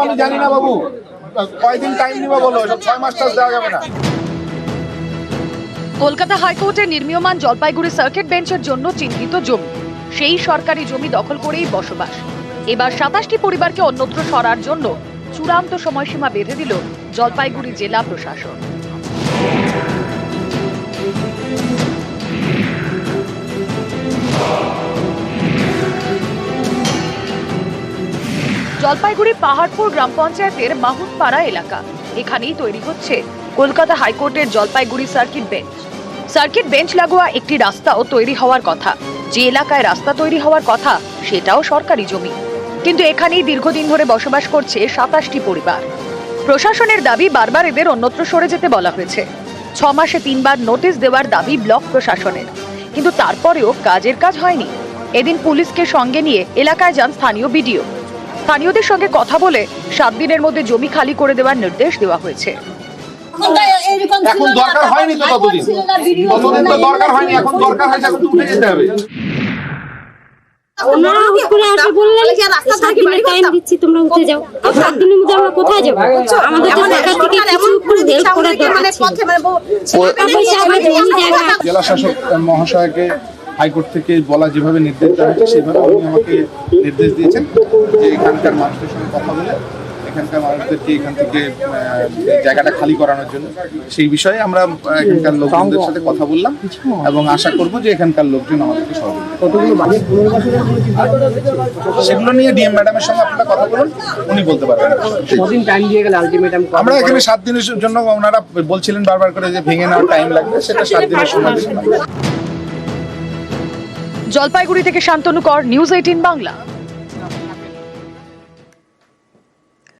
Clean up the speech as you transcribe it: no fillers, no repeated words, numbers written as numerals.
আমি জানি না বাবু, কয়দিন টাইম নিবা বলো, 6 মাস দেওয়া যাবে না। কলকাতা হাইকোর্টে নির্মীয়মান জলপাইগুড়ি সার্কিট বেঞ্চের জন্য চিহ্নিত জমি, সেই সরকারি জমি দখল করেই বসবাস। এবার 27টি পরিবারকে অন্যত্র সরার জন্য চূড়ান্ত সময়সীমা বেঁধে দিল জলপাইগুড়ি জেলা প্রশাসন। জলপাইগুড়ি পাহাড়পুর গ্রাম পঞ্চায়েতের মাহুতপাড়া এলাকা, এখানেই তৈরি হচ্ছে কলকাতা হাইকোর্টের Jalpaiguri circuit bench. Circuit bench লাগোয়া একটি রাস্তাও তৈরি হওয়ার কথা। যে এলাকায় রাস্তা তৈরি হওয়ার কথা সেটাও সরকারি জমি, কিন্তু এখানেই দীর্ঘদিন ধরে বসবাস করছে 27টি পরিবার। প্রশাসনের দাবি, বারবার এদের অন্যত্র সরে যেতে বলা হয়েছে। 6 মাসে 3 বার নোটিশ দেওয়ার দাবি ব্লক প্রশাসনের, কিন্তু তারপরেও কাজের কাজ হয়নি। এদিন পুলিশকে সঙ্গে নিয়ে এলাকায় যান স্থানীয় বিডিও। স্থানীয়দের সঙ্গে কথা বলে 7 দিনের মধ্যে জমি খালি করে দেওয়ার নির্দেশ দেওয়া হয়েছে। এখন দরকার হয়নি তো, ততদিন তো দরকার হয়নি, এখন দরকার হয়েছে, এখন উঠে যেতে হবে। ওনারা করে আসে বললেন রাস্তা থেকে টাইম দিচ্ছি, তোমরা উঠে যাও। 7 দিনের মধ্যে আমরা কোথায় যাব? আমাদের তো সরকার থেকে কিছু হেল্প করে দেওয়া আছে। জেলা শাসক মহাশয়কে হাইকোর্ট থেকে বলা যেভাবে নির্দেশ দেওয়া হয়েছে সেভাবে উনি আমাকে নির্দেশ দিয়েছেন যে এখানকার মানুষদের সঙ্গে কথা বলে এখানকার মানুষদেরকে এখান থেকে জায়গাটা খালি করানোর জন্য, সেই বিষয়ে আমরা এখানকার লোকজনদের সাথে কথা বললাম এবং আশা করব যে এখানকার লোকজন আমাদেরকে সহযোগিতা সেগুলো নিয়ে ডিএম ম্যাডামের সঙ্গে আপনারা কথা বলুন, উনি বলতে পারবেন। আমরা এখানে 7 দিনের জন্য, ওনারা বলছিলেন বারবার করে যে ভেঙে নেওয়ার টাইম লাগবে, সেটা 7 দিনের সময় দিন। জলপাইগুড়ি থেকে শান্তনু কর, নিউজ 18 বাংলা।